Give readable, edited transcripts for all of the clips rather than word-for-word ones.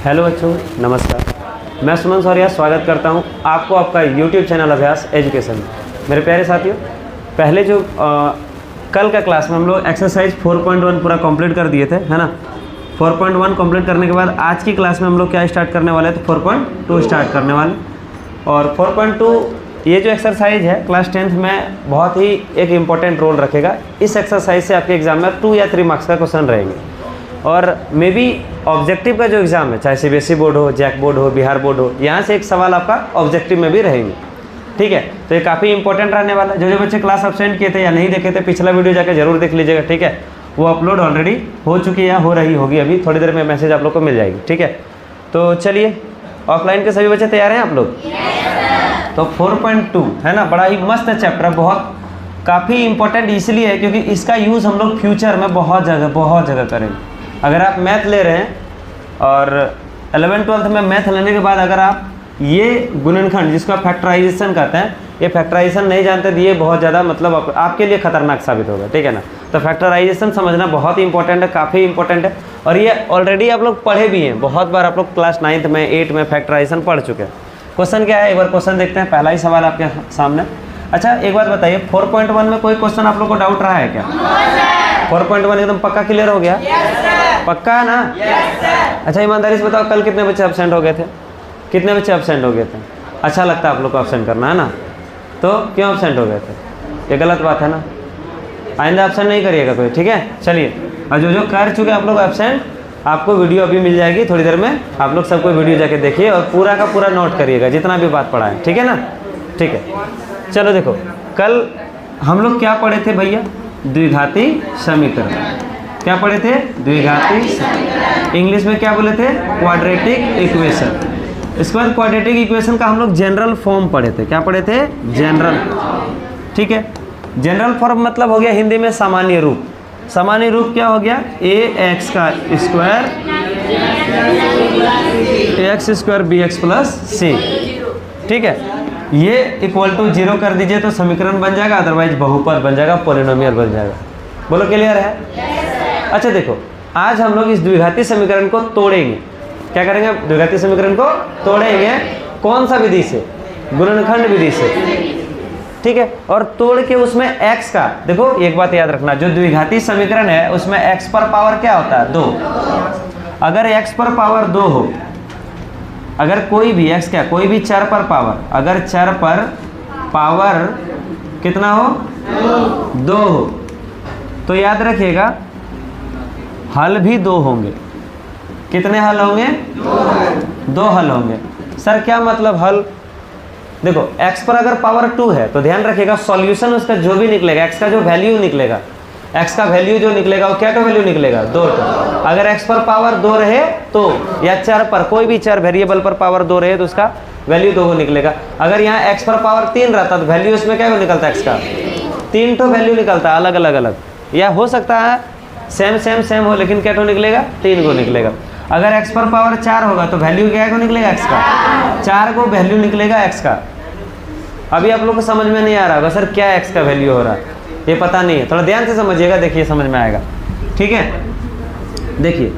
Hello बच्चों, नमस्कार। मैं सुमन सौर्या स्वागत करता हूं आपको आपका YouTube चैनल अभ्यास एजुकेशन में। मेरे प्यारे साथियों, पहले जो कल का क्लास में हम लोग एक्सरसाइज 4.1 पूरा कंप्लीट कर दिए थे, है ना। 4.1 कंप्लीट करने के बाद आज की क्लास में हम लोग क्या स्टार्ट करने वाले हैं, तो 4.2 स्टार्ट करने वाले। और 4.2 ये जो एक्सरसाइज है क्लास 10th में बहुत ही एक इम्पॉर्टेंट रोल रखेगा। इस एक्सरसाइज से आपके एग्जाम में 2 या 3 मार्क्स का क्वेश्चन रहेंगे। और मे बी ऑब्जेक्टिव का जो एग्ज़ाम है, चाहे CBSE बोर्ड हो, जैक बोर्ड हो, बिहार बोर्ड हो, यहाँ से एक सवाल आपका ऑब्जेक्टिव में भी रहेंगे। ठीक है, तो ये काफ़ी इंपॉर्टेंट रहने वाला है। जो बच्चे क्लास अब्सेंट किए थे या नहीं देखे थे, पिछला वीडियो जाकर जरूर देख लीजिएगा। ठीक है, वो अपलोड ऑलरेडी हो चुकी है या हो रही होगी, अभी थोड़ी देर में मैसेज आप लोग को मिल जाएगी। ठीक है, तो चलिए, ऑफलाइन के सभी बच्चे तैयार हैं आप लोग? तो 4.2 है ना, बड़ा ही मस्त चैप्टर, बहुत काफ़ी इंपॉर्टेंट इसलिए है क्योंकि इसका यूज़ हम लोग फ्यूचर में बहुत जगह करेंगे। अगर आप मैथ ले रहे हैं और 11th-12th में मैथ लेने के बाद अगर आप ये गुणनखंड जिसको आप फैक्टराइजेशन कहते हैं, ये फैक्टराइजेशन नहीं जानते तो ये बहुत ज़्यादा मतलब आपके लिए खतरनाक साबित होगा। ठीक है ना, तो फैक्टराइजेशन समझना बहुत ही इंपॉर्टेंट है, काफ़ी इंपॉर्टेंट है। और ये ऑलरेडी आप लोग पढ़े भी हैं, बहुत बार आप लोग क्लास 9th में 8 में फैक्टराइजेशन पढ़ चुके हैं। क्वेश्चन क्या है, एक बार क्वेश्चन देखते हैं। पहला ही सवाल आपके सामने। अच्छा, एक बात बताइए, 4.1 में कोई क्वेश्चन आप लोग को डाउट रहा है क्या? 4.1 एकदम पक्का क्लियर हो गया? पक्का है ना? अच्छा, ईमानदारी से बताओ, कल कितने बच्चे एब्सेंट हो गए थे? कितने बच्चे एब्सेंट हो गए थे? अच्छा लगता है आप लोग को एब्सेंट करना, है ना? तो क्यों एब्सेंट हो गए थे? ये गलत बात है ना, आइंदा एब्सेंट नहीं करिएगा कोई। ठीक है, चलिए। और जो कर चुके आप लोग एब्सेंट, आपको वीडियो अभी मिल जाएगी थोड़ी देर में, आप लोग सबको वीडियो जाके देखिए और पूरा का पूरा नोट करिएगा जितना भी बात पढ़ा है। ठीक है ना? ठीक है, चलो देखो, कल हम लोग क्या पढ़े थे भैया? द्विघाती समीकरण। क्या पढ़े थे? द्विघाती। इंग्लिश में क्या बोले थे? Quadratic equation. इसके बाद क्वाड्रेटिक इक्वेशन का हम लोग जनरल फॉर्म पढ़े थे। क्या पढ़े थे? जनरल। ठीक है, जनरल फॉर्म मतलब हो गया हिंदी में सामान्य रूप। सामान्य रूप क्या हो गया? ax का square ax² bx plus c। ठीक है, ये इक्वल टू 0 कर दीजिए तो समीकरण बन जाएगा, अदरवाइज बहुपद बन जाएगा, पॉलिनोमियल बन जाएगा। बोलो क्लियर है? अच्छा देखो, आज हम लोग इस द्विघाती समीकरण को तोड़ेंगे। क्या करेंगे? द्विघाती समीकरण को तोड़ेंगे। कौन सा विधि से? गुणनखंड विधि से। ठीक है, और तोड़ के उसमें x का, देखो एक बात याद रखना, जो द्विघाती समीकरण है उसमें x पर पावर क्या होता है? 2। अगर x पर पावर 2 हो, अगर कोई भी x क्या, कोई भी चर पर पावर, अगर चर पर पावर कितना हो? 2 हो, तो याद रखिएगा हल भी 2 होंगे। कितने हल होंगे? 2 हल होंगे। सर क्या मतलब हल? देखो, x पर अगर पावर 2 है तो ध्यान रखिएगा सॉल्यूशन उसका जो भी निकलेगा, x का जो वैल्यू निकलेगा, x का वैल्यू जो निकलेगा वो क्या का वैल्यू निकलेगा? 2। अगर x पर पावर 2 रहे तो, या चर पर, कोई भी चर वेरिएबल पर पावर 2 रहे तो उसका वैल्यू 2 निकलेगा। अगर यहाँ x पर पावर 3 रहता तो वैल्यू उसमें क्या निकलता है? x का 3 तो वैल्यू निकलता है, अलग अलग, या हो सकता है सेम हो, लेकिन क्या निकलेगा? 3 को निकलेगा। अगर x पर पावर 4 होगा तो वैल्यू क्या को निकलेगा? x का 4 को वैल्यू निकलेगा x का। अभी आप लोग को समझ में नहीं आ रहा होगा सर क्या x का वैल्यू हो रहा है, ये पता नहीं है। थोड़ा ध्यान से समझिएगा, देखिए समझ में आएगा। ठीक है, देखिए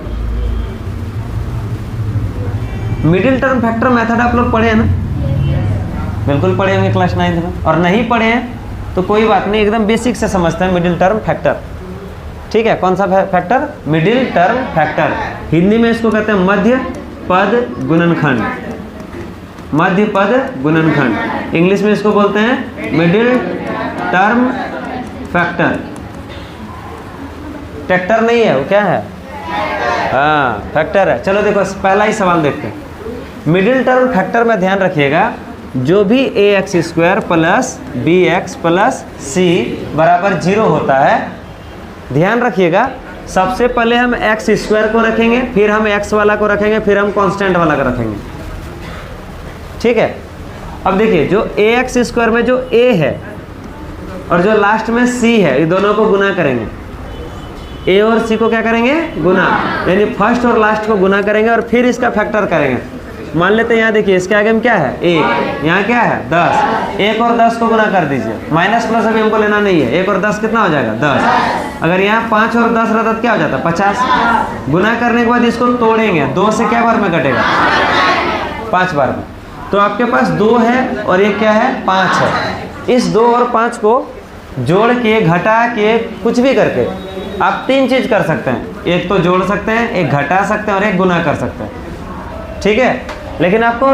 मिडिल टर्म फैक्टर मेथड आप लोग पढ़े हैं ना? बिल्कुल पढ़े होंगे क्लास 9th में। और नहीं पढ़े हैं तो कोई बात नहीं, एकदम बेसिक से समझते हैं मिडिल टर्म फैक्टर। ठीक है, कौन सा factor? Middle term factor. Hindi में इसको कहते हैं मध्य पद गुणनखंड। मध्य पद गुणनखंड। इंग्लिश में इसको बोलते हैं मिडिल टर्म फैक्टर। ट्रैक्टर नहीं है, वो क्या है? हाँ, फैक्टर है। चलो देखो, पहला ही सवाल देखते हैं। मिडिल टर्म फैक्टर में ध्यान रखिएगा, जो भी ax² plus bx plus c बराबर 0 होता है, ध्यान रखिएगा, सबसे पहले हम x² को रखेंगे, फिर हम x वाला को रखेंगे, फिर हम कांस्टेंट वाला को रखेंगे। ठीक है, अब देखिए जो ax² में जो a है और जो लास्ट में c है, ये दोनों को गुना करेंगे। a और c को क्या करेंगे? गुना, यानी फर्स्ट और लास्ट को गुना करेंगे और फिर इसका फैक्टर करेंगे। मान लेते हैं यहाँ देखिए इसके आगे में क्या है 1, यहाँ क्या है 10, 1 और 10 को गुना कर दीजिए, माइनस प्लस अभी हमको लेना नहीं है, 1 और 10 कितना हो जाएगा 10। अगर यहाँ 5 और 10 रहता तो क्या हो जाता 50। गुना करने के बाद इसको तोड़ेंगे, 2 से क्या बार में कटेगा 5 बार में। तो आपके पास 2 है और एक क्या है 5 है। इस 2 और 5 को जोड़ के घटा के कुछ भी करके आप 3 चीज़ कर सकते हैं, एक तो जोड़ सकते हैं, एक घटा सकते हैं और एक गुना कर सकते हैं, ठीक है। लेकिन आपको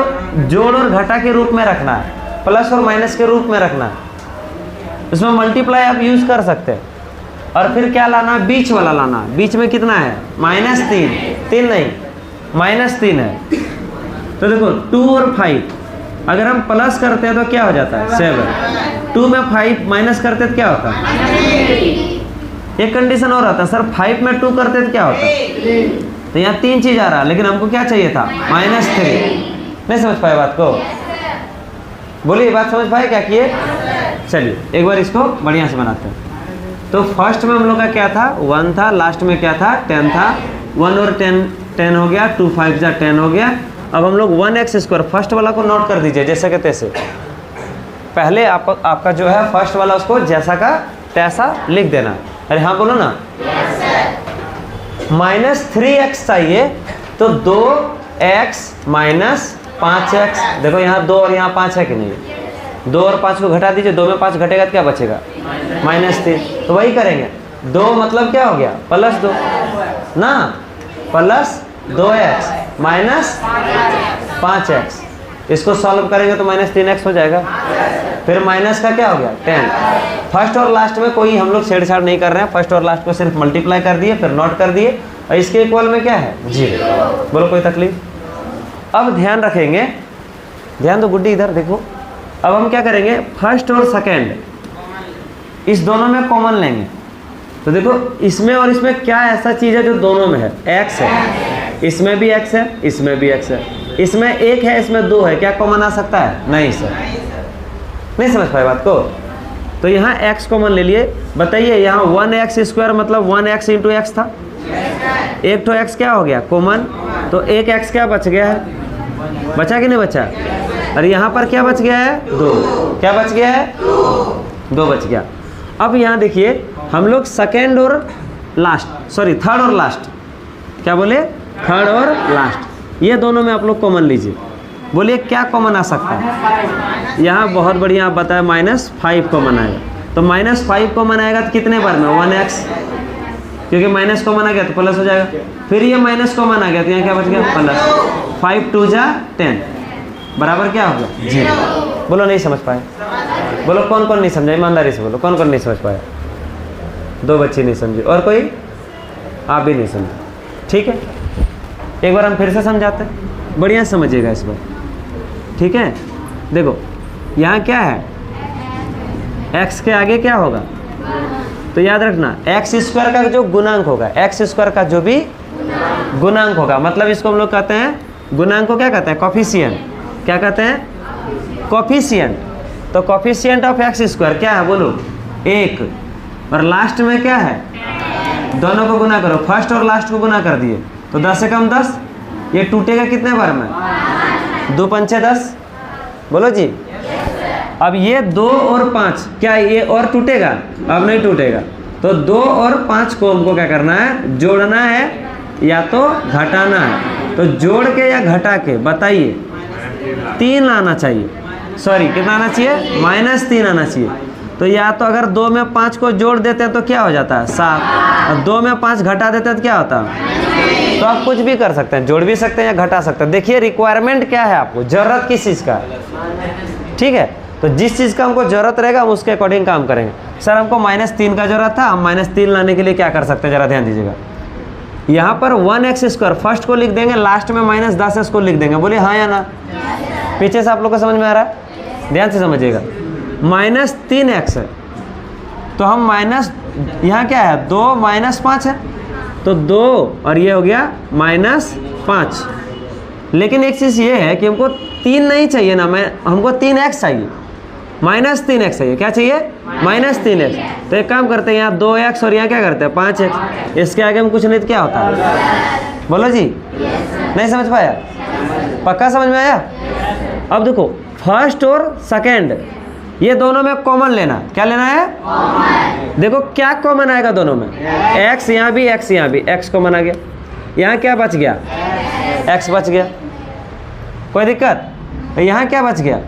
जोड़ और घटा के रूप में रखना है, प्लस और माइनस के रूप में रखना है। इसमें मल्टीप्लाई आप यूज़ कर सकते हैं। और फिर क्या लाना, बीच वाला लाना। बीच में कितना है -3, 3 नहीं -3 है। तो देखो 2 और 5 अगर हम प्लस करते हैं तो क्या हो जाता है 7। 2 में 5 माइनस करते तो क्या होता है, एक कंडीशन और आता है सर 5 में 2 करते तो क्या होता है। तो यहाँ 3 चीज आ रहा, लेकिन हमको क्या चाहिए था -3। नहीं समझ पाए बात को, बोलिए बात समझ पाए क्या किए। चलिए एक बार इसको बढ़िया से बनाते हैं। तो फर्स्ट में हम लोग का क्या था 1 था, लास्ट में क्या था 10 था, 1 और 10 हो गया, 2 5 जा 10 हो गया। अब हम लोग 1x² फर्स्ट वाला को नोट कर दीजिए जैसे कि तैसे। पहले आपका जो है फर्स्ट वाला उसको जैसा का तैसा लिख देना। अरे हाँ बोलो ना, -3x चाहिए तो 2x - 5x। देखो यहाँ 2 और यहाँ 5 है कि नहीं, 2 और 5 को घटा दीजिए, 2 में 5 घटेगा तो क्या बचेगा -3। तो वही करेंगे, 2 मतलब क्या हो गया +2 ना, +2x - 5x। इसको सॉल्व करेंगे तो -3x हो जाएगा। फिर माइनस का क्या हो गया 10। फर्स्ट और लास्ट में कोई हम लोग छेड़छाड़ नहीं कर रहे हैं, फर्स्ट और लास्ट को सिर्फ मल्टीप्लाई कर दिए, फिर नोट कर दिए, और इसके इक्वल में क्या है 0। बोलो कोई तकलीफ। अब ध्यान रखेंगे, ध्यान दो गुड्डी इधर देखो। अब हम क्या करेंगे, फर्स्ट और सेकेंड इस दोनों में कॉमन लेंगे। तो देखो इसमें और इसमें क्या ऐसा चीज़ है जो दोनों में है, x है, इसमें भी x है, इसमें भी x है, इसमें 1 है, इसमें 2 है, क्या कॉमन आ सकता है नहीं सर। नहीं समझ पाए बात को। तो यहाँ x कॉमन ले लिए। बताइए यहाँ 1x² मतलब 1x × x था, एक तो x क्या हो गया कॉमन, तो एक x क्या बच गया है, बचा कि नहीं बचा। और यहाँ पर क्या बच गया है 2, क्या बच गया है 2 बच गया। अब यहाँ देखिए हम लोग सेकेंड और लास्ट, सॉरी थर्ड और लास्ट, क्या बोले थर्ड और लास्ट, ये दोनों में आप लोग कॉमन लीजिए। बोलिए क्या कॉमन आ सकता है। यहाँ बहुत बढ़िया आप बताएं -5 कॉमन आएगा। तो -5 कॉमन आएगा तो कितने बार में 1x, क्योंकि माइनस कॉमन आ गया तो प्लस हो जाएगा। फिर ये माइनस कॉमन आ गया तो यहाँ क्या बच गया प्लस। 5 2 जा 10 बराबर क्या हो गया 0। बोलो नहीं समझ पाए, बोलो कौन कौन नहीं समझा, ईमानदारी से बोलो कौन कौन नहीं समझ पाया। 2 बच्चे नहीं समझे और कोई आप भी नहीं समझे, ठीक है। एक बार हम फिर से समझाते हैं, बढ़िया समझिएगा इस बार, ठीक है। देखो यहाँ क्या है, x के आगे क्या होगा, तो याद रखना x² का जो गुणांक होगा, x² का जो भी गुणांक होगा, मतलब इसको हम लोग कहते हैं गुणांक को क्या कहते हैं कोफिशिएंट, क्या कहते हैं कोफिशिएंट। तो कोफिशिएंट ऑफ x² क्या है बोलो 1, और लास्ट में क्या है, दोनों को गुना करो, फर्स्ट और लास्ट को गुना कर दिए तो 10 से कम 10, ये टूटेगा कितने बार में 2 पंचे 10, बोलो जी। अब ये 2 और 5 क्या ये और टूटेगा, अब नहीं टूटेगा। तो 2 और 5 को हमको क्या करना है, जोड़ना है या तो घटाना है। तो जोड़ के या घटा के बताइए 3 आना चाहिए, सॉरी कितना आना चाहिए -3 आना चाहिए। तो या तो अगर 2 में 5 को जोड़ देते हैं तो क्या हो जाता है 7, और 2 में 5 घटा देते हैं तो क्या होता है। तो आप कुछ भी कर सकते हैं, जोड़ भी सकते हैं या घटा सकते हैं। देखिए रिक्वायरमेंट क्या है आपको, ज़रूरत किस चीज़ का, ठीक है। तो जिस चीज़ का हमको ज़रूरत रहेगा हम उसके अकॉर्डिंग काम करेंगे। सर हमको -3 का ज़रूरत था, हम -3 लाने के लिए क्या कर सकते हैं ज़रा ध्यान दीजिएगा। यहाँ पर 1x² फर्स्ट को लिख देंगे, लास्ट में -10x को लिख देंगे। बोलिए हाँ या ना, पीछे से आप लोग को समझ में आ रहा है, ध्यान से समझिएगा। -3x है तो हम माइनस, यहाँ क्या है 2 -5 है तो 2 और ये हो गया -5। लेकिन एक चीज़ ये है कि हमको 3 नहीं चाहिए ना, हमको 3x चाहिए, -3x चाहिए। क्या चाहिए -3x। तो एक काम करते हैं यहाँ 2x और यहाँ क्या करते हैं 5x, इसके आगे हम कुछ नहीं तो क्या होता है, बोलो जी नहीं समझ पाया। पक्का समझ में आया? अब देखो फर्स्ट और सेकेंड ये दोनों में कॉमन लेना, क्या लेना है? देखो क्या कॉमन आएगा दोनों में, x यहाँ भी x यहाँ भी, x कॉमन आ गया, यहाँ क्या बच गया? x बच गया, कोई दिक्कत? यहाँ क्या बच गया?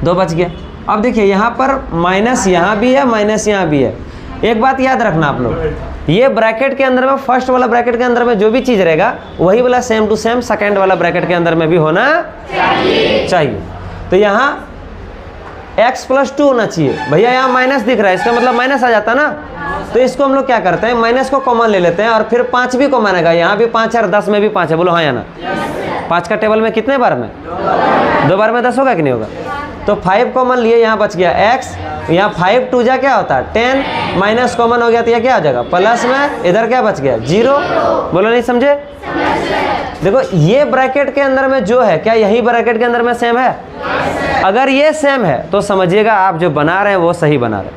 2 बच गया। अब देखिए यहाँ पर माइनस यहाँ भी है, माइनस यहाँ भी है। एक बात याद रखना आप लोग, ये ब्रैकेट के अंदर में फर्स्ट वाला ब्रैकेट के अंदर में जो भी चीज़ रहेगा वही वाला सेम टू सेम सेकेंड वाला ब्रैकेट के अंदर में भी होना चाहिए। तो यहाँ x + 2 होना चाहिए। भैया यहाँ माइनस दिख रहा है, इसका मतलब माइनस आ जाता ना, तो इसको हम लोग क्या करते हैं, माइनस को कॉमन ले लेते हैं और फिर 5 भी कॉमन आएगा। यहाँ भी 5 है और 10 में भी 5 है, बोलो हाँ या ना? 5 का टेबल में कितने बार में? 2 बार में 10 होगा कि नहीं होगा? तो 5 कॉमन लिए, यहाँ बच गया x, यहाँ 5 2 जा क्या होता है 10, माइनस कॉमन हो गया तो यह क्या हो जाएगा प्लस में, इधर क्या बच गया 0। बोलो नहीं समझे? देखो ये ब्रैकेट के अंदर में जो है क्या यही ब्रैकेट के अंदर में सेम है? अगर ये सेम है तो समझिएगा आप जो बना रहे हैं वो सही बना रहे हैं,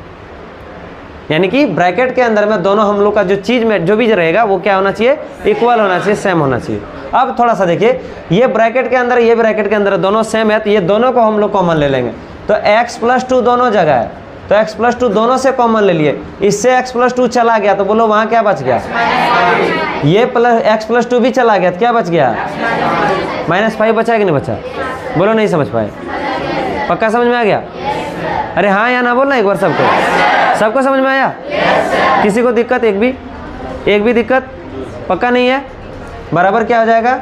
यानी कि ब्रैकेट के अंदर में दोनों हम लोग का जो चीज़ में जो भी रहेगा वो क्या होना चाहिए, इक्वल होना चाहिए, सेम होना चाहिए। अब थोड़ा सा देखिए, ये ब्रैकेट के अंदर ये ब्रैकेट के अंदर दोनों सेम है, तो ये दोनों को हम लोग कॉमन ले लेंगे। तो x + 2 दोनों जगह है, तो x + 2 दोनों से कॉमन ले लिए, इससे x + 2 चला गया तो बोलो वहाँ क्या बच गया? ये x + 2 भी चला गया तो क्या बच गया? -5 बचा कि नहीं बचा? बोलो नहीं समझ पाए? पक्का समझ में आ गया? अरे हाँ या ना बोलना एक बार सबको समझ में आया? किसी को दिक्कत? एक भी दिक्कत? पक्का नहीं है? बराबर क्या हो जाएगा?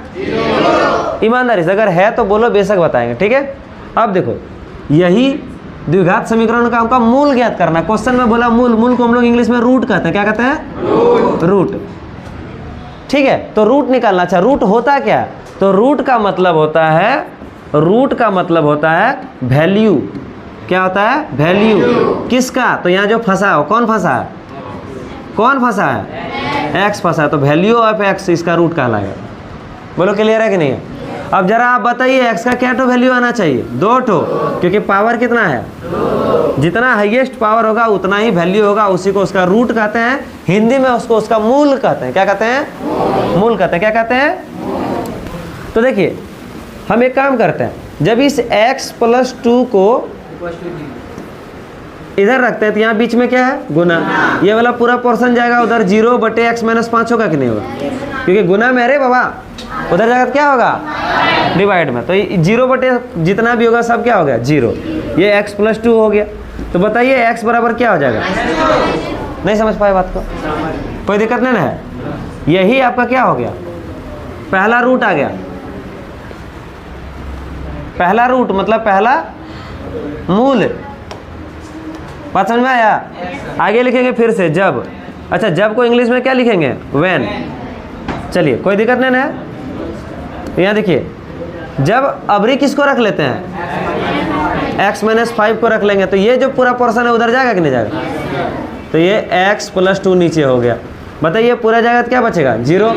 ईमानदारी से अगर है तो बोलो, बेशक बताएंगे, ठीक है। अब देखो यही द्विघात समीकरण का हमका मूल ज्ञात करना। क्वेश्चन में बोला मूल को हम लोग इंग्लिश में रूट कहते हैं, क्या कहते हैं? रूट। ठीक है, तो रूट निकालना। अच्छा रूट होता क्या? तो रूट का मतलब होता है वैल्यू। क्या होता है? वैल्यू। किसका? तो यहाँ जो फंसा हो, कौन फंसा है? x फंसा है, तो वैल्यू ऑफ x इसका रूट कहलाएगा। बोलो क्लियर है कि नहीं है? अब जरा आप बताइए x का क्या वैल्यू आना चाहिए? 2, क्योंकि पावर कितना है? जितना हाईएस्ट पावर होगा उतना ही वैल्यू होगा, उसी को उसका रूट कहते हैं। हिंदी में उसको उसका मूल कहते हैं। क्या कहते हैं? मूल कहते हैं। क्या कहते हैं? तो देखिए हम एक काम करते हैं, जब इस x + 2 को इधर रखते हैं तो यहाँ बीच में क्या है? गुना। ये वाला पूरा पोर्शन जाएगा उधर, 0/x - 5 होगा कि नहीं होगा? क्योंकि गुना में, अरे बाबा उधर जाएगा तो क्या होगा? डिवाइड में। तो 0 जितना भी होगा सब क्या हो गया? 0। ये x + 2 हो गया। तो बताइए x बराबर क्या हो जाएगा? नहीं समझ पाए बात को? कोई दिक्कत नहीं ना है? यही आपका क्या हो गया? पहला रूट आ गया। पहला रूट मतलब पहला मूल। बात समझ में आया? आगे लिखेंगे फिर से जब। अच्छा जब को इंग्लिश में क्या लिखेंगे? व्हेन। चलिए कोई दिक्कत नहीं है। यहाँ देखिए, जब अबरी किसको रख लेते हैं? x - 5 को रख लेंगे, तो ये जो पूरा पोर्शन है उधर जाएगा कि नहीं जाएगा? तो ये x + 2 नीचे हो गया। बताइए पूरा जाएगा तो क्या बचेगा? 0।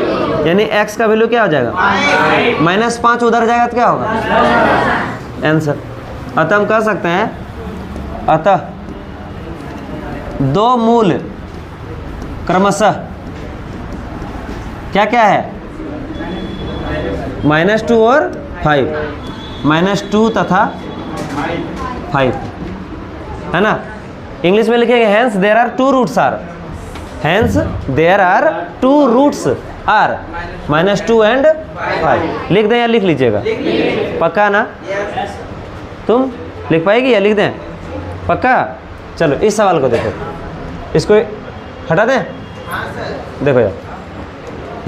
यानी x का वैल्यू क्या हो जाएगा? -5 उधर जाएगा तो क्या होगा? आंसर। अतः हम कह सकते हैं, अतः 2 मूल क्रमशः क्या क्या है? -2 और 5, -2 तथा 5 है ना। इंग्लिश में लिखेंगे hence there are 2 roots are, hence there are 2 roots are -2 and 5। लिख दें या लिख लीजिएगा? पक्का ना? तुम लिख पाएगी या लिख दें? पक्का? चलो इस सवाल को देखो, इसको हटा दें। देखो यार,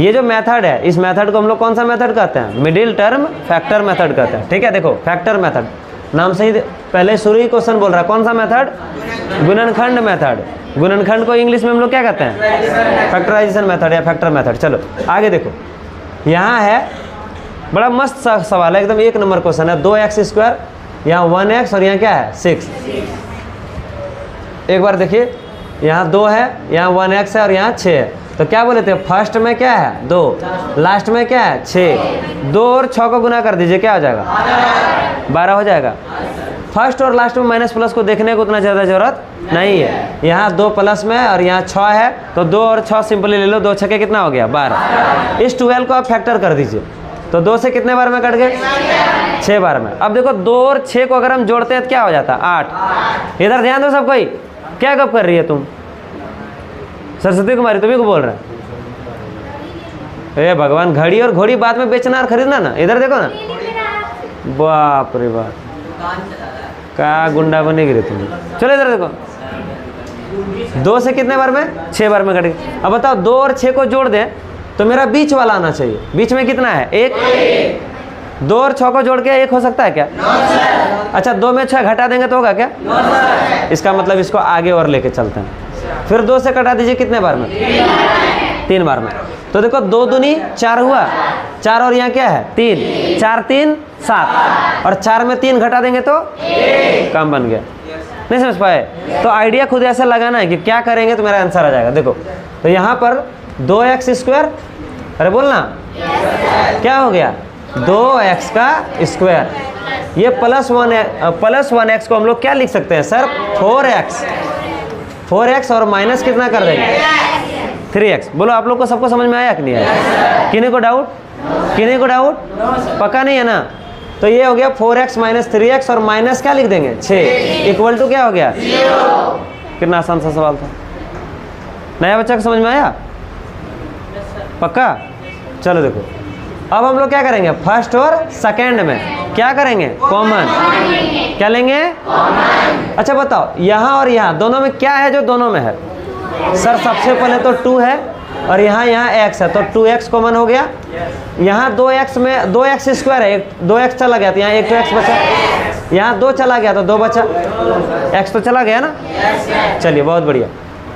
ये जो मेथड है, इस मेथड को हम लोग कौन सा मेथड कहते हैं? मिडिल टर्म फैक्टर मेथड कहते हैं। ठीक है, देखो फैक्टर मेथड नाम से ही पहले शुरू ही क्वेश्चन बोल रहा है। कौन सा मेथड? गुणनखंड मेथड। गुणनखंड को इंग्लिश में हम लोग क्या कहते हैं? फैक्टराइजेशन मेथड या फैक्टर मेथड। चलो आगे देखो, यहाँ है बड़ा मस्त सवाल है, एकदम 1 नंबर क्वेश्चन है। 2x², यहाँ 1x और यहाँ क्या है? 6। एक बार देखिए, यहाँ 2 है, यहाँ 1x है और यहाँ 6 है। तो क्या बोले थे? फर्स्ट में क्या है? 2, लास्ट में क्या है? 6। 2 और 6 को गुना कर दीजिए, क्या हो जाएगा? 12 हो जाएगा। फर्स्ट और लास्ट में माइनस प्लस को देखने को उतना ज़्यादा जरूरत नहीं है। यहाँ 2 प्लस में और यहाँ 6 है, तो 2 और 6 सिंपली ले लो, 2 छक्के कितना हो गया? 12। इस 12 को आप फैक्टर कर दीजिए। तो 2 से कितने बार में कट गए? 6 बार में। अब देखो 2 और 6 को अगर हम जोड़ते हैं तो क्या हो जाता? 8। इधर ध्यान दो सब कोई, क्या गप कर रही है तुम? सरस्वती कुमारी तुम्ही को बोल रहे हैं? ए भगवान, घड़ी और घोड़ी बाद में बेचना और खरीदना ना। इधर देखो ना, बाप रे बाप, क्या गुंडा बनेगी रे तुम। चलो इधर देखो, 2 से कितने बार में? 6 बार में कट गए। अब बताओ 2 और 6 को जोड़ दें तो मेरा बीच वाला आना चाहिए। बीच में कितना है? 1। 2 और 6 को जोड़ के 1 हो सकता है क्या? अच्छा, 2 में 6 घटा देंगे तो होगा क्या? इसका मतलब इसको आगे और लेके चलते हैं। फिर 2 से कटा दीजिए, कितने बार में? 3 बार में। तो देखो 2 दूनी 4 हुआ, 4 और यहाँ क्या है? 3, 4 3 7, और 4 में 3 घटा देंगे तो काम बन गया। नहीं समझ पाए? तो आइडिया खुद ऐसा लगाना है कि क्या करेंगे तो मेरा आंसर आ जाएगा। देखो तो यहाँ पर 2x², अरे बोलना क्या हो गया? 2x का स्क्वायर। ये +1x को हम लोग क्या लिख सकते हैं सर? 4x और माइनस कितना कर देंगे? 3x। बोलो आप लोग को सबको समझ में आया कि नहीं आया? किन्हीं को डाउट? किन्हीं को डाउट? पक्का नहीं है ना? तो ये हो गया 4x - 3x और माइनस क्या लिख देंगे? 6 इक्वल टू क्या हो गया? 0। कितना आसान सा सवाल था। नया बच्चा को समझ में आया? पक्का? चलो देखो, अब हम लोग क्या करेंगे? फर्स्ट और सेकेंड में क्या करेंगे? कॉमन। क्या लेंगे? कॉमन। अच्छा बताओ, यहाँ और यहाँ दोनों में क्या है जो दोनों में है? सर सबसे पहले तो 2 है और यहाँ x है, तो 2x कॉमन हो गया। यहाँ 2x में 2x² है, 2x चला गया तो यहाँ 1 2x बचा। यहाँ 2 चला गया तो 2 बचा, x तो चला गया ना। चलिए बहुत बढ़िया।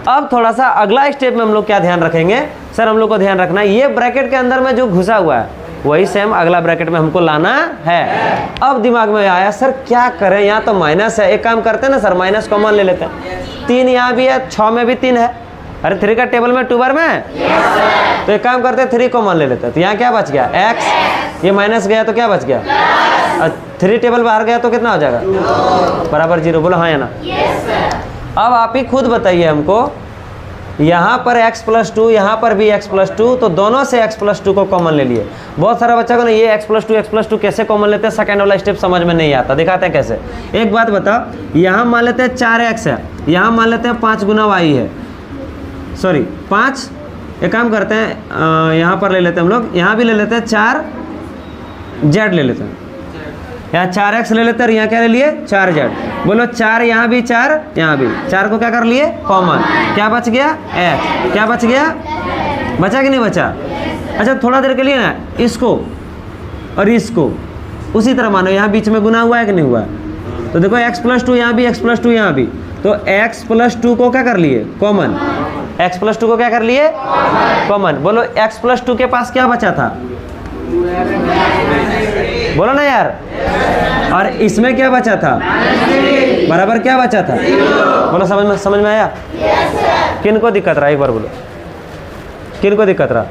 अब थोड़ा सा अगला स्टेप में हम लोग क्या ध्यान रखेंगे? सर हम लोग को ध्यान रखना है ये ब्रैकेट के अंदर में जो घुसा हुआ है वही सेम अगला ब्रैकेट में हमको लाना है। अब दिमाग में आया सर क्या करें, यहाँ तो माइनस है। एक काम करते हैं ना सर, माइनस कॉमन ले लेते हैं। 3 यहाँ भी है, 6 में भी 3 है। अरे 3 का टेबल में 2 बार में है, तो एक काम करते हैं 3 कॉमन ले लेते हैं। तो यहाँ क्या बच गया? x। ये माइनस गया तो क्या बच गया? 3 टेबल बाहर गया तो कितना हो जाएगा? बराबर 0। बोलो हाँ या ना? अब आप ही खुद बताइए हमको, यहाँ पर x + 2, यहाँ पर भी x + 2, तो दोनों से x + 2 को कॉमन ले लिए। बहुत सारा बच्चा को ना ये x + 2 कैसे कॉमन लेते हैं, सेकंड वाला स्टेप समझ में नहीं आता। दिखाते हैं कैसे। एक बात बताओ, यहाँ मान लेते हैं 4x है, यहाँ मान लेते हैं 5 गुना y है, सॉरी 5। एक काम करते हैं यहाँ पर ले लेते हैं हम लोग, यहाँ भी ले लेते हैं 4z ले लेते हैं, यहाँ 4x ले लेते हैं और यहाँ क्या ले लिए? 4z। बोलो 4 यहाँ भी 4 यहाँ भी, 4 को क्या कर लिए? कॉमन। क्या बच गया? x। क्या बच गया? बचा कि नहीं बचा? अच्छा थोड़ा देर के लिए ना इसको और इसको उसी तरह मानो, यहाँ बीच में गुना हुआ है कि नहीं हुआ? तो देखो x + 2 यहाँ भी, x + 2 यहाँ भी, तो x + 2 को क्या कर लिए? कॉमन। x + 2 को क्या कर लिए? कॉमन। बोलो x + 2 के पास क्या बचा था? बोलो ना यार। और इसमें क्या बचा था? बराबर क्या बचा था? बोलो समझ में आया? किन को दिक्कत रहा? एक बार बोलो, किन को दिक्कत रहा?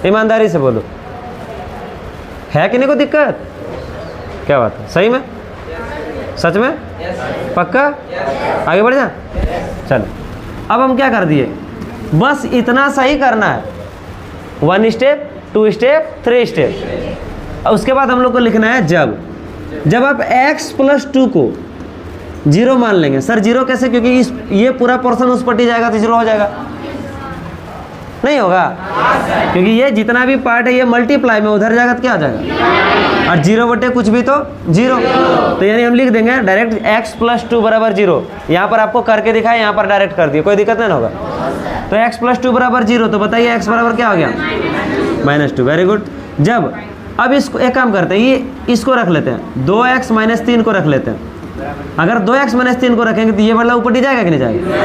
ईमानदारी से बोलो, है किन्हीं को दिक्कत? क्या बात है? सही में? सच में? पक्का? आगे बढ़ जा। चलो अब हम क्या कर दिए, बस इतना सही करना है। 1 स्टेप, 2 स्टेप, 3 स्टेप। उसके बाद हम लोग को लिखना है जब आप x + 2 को 0 मान लेंगे। सर 0 कैसे? क्योंकि ये पूरा पोर्शन उस पट्टी जाएगा तो 0 हो जाएगा। नहीं होगा, क्योंकि ये जितना भी पार्ट है ये मल्टीप्लाई में उधर जाएगा तो क्या हो जाएगा? और 0 बटे कुछ भी तो 0। तो यानी हम लिख देंगे डायरेक्ट x + 2 = 0। यहाँ पर आपको करके दिखाया, यहाँ पर डायरेक्ट कर दिया, कोई दिक्कत नहीं होगा। तो x + 2 = 0, तो बताइए x बराबर क्या हो गया? -2। Very good. जब अब इसको एक काम करते हैं, ये इसको रख लेते हैं, 2x - 3 को रख लेते हैं। अगर 2x - 3 को रखेंगे तो ये वाला ऊपर ही जाएगा कि नहीं जाएगा?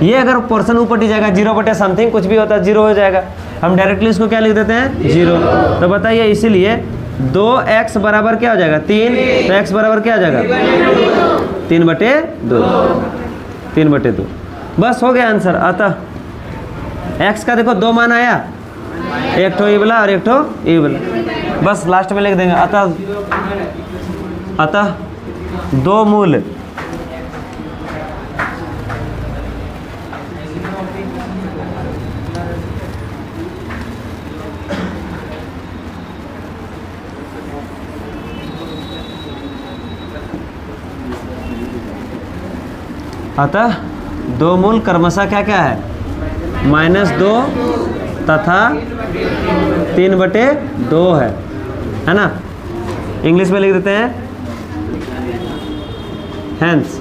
ये अगर पोर्शन ऊपर ही जाएगा, 0 बटे समथिंग कुछ भी होता है 0 हो जाएगा। हम डायरेक्टली इसको क्या लिख देते हैं? 0। तो बताइए इसीलिए 2x बराबर क्या हो जाएगा? 3। तो x बराबर क्या हो जाएगा? 3/2। 3/2। बस हो गया आंसर। अतः x का देखो 2 मान आया, एक ठो ये वाला और एक ठो ये वाला। बस लास्ट में लिख देंगे अतः 2 मूल अतः 2 मूल क्रमशः क्या क्या है, -2 तथा 3/2 है ना। इंग्लिश में लिख देते हैं, hence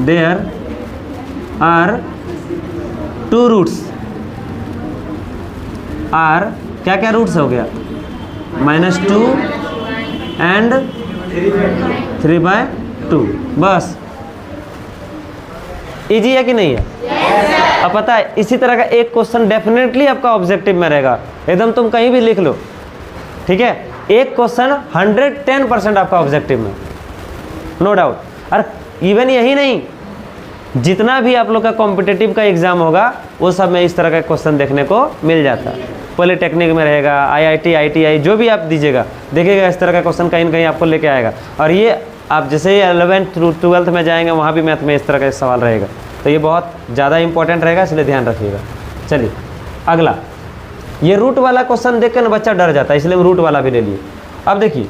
there are 2 roots, are क्या क्या रूट्स हो गया, -2 एंड 3/2। बस इजी है कि नहीं है? अब पता है इसी तरह का एक क्वेश्चन डेफिनेटली आपका ऑब्जेक्टिव में रहेगा, एकदम तुम कहीं भी लिख लो, ठीक है। एक क्वेश्चन 110% आपका ऑब्जेक्टिव में, नो डाउट। और इवन यही नहीं, जितना भी आप लोग का कॉम्पिटिटिव का एग्जाम होगा वो सब में इस तरह का क्वेश्चन देखने को मिल जाता है। पॉलिटेक्निक में रहेगा, IIT ITI जो भी आप दीजिएगा देखिएगा इस तरह का क्वेश्चन कहीं ना कहीं आपको लेके आएगा। और ये आप जैसे ही 11th 12th में जाएंगे वहाँ भी मैथ में इस तरह का सवाल रहेगा, तो ये बहुत ज़्यादा इंपॉर्टेंट रहेगा, इसलिए ध्यान रखिएगा। चलिए अगला, ये रूट वाला क्वेश्चन देख कर ना बच्चा डर जाता है, इसलिए हम रूट वाला भी ले लिए। अब देखिए,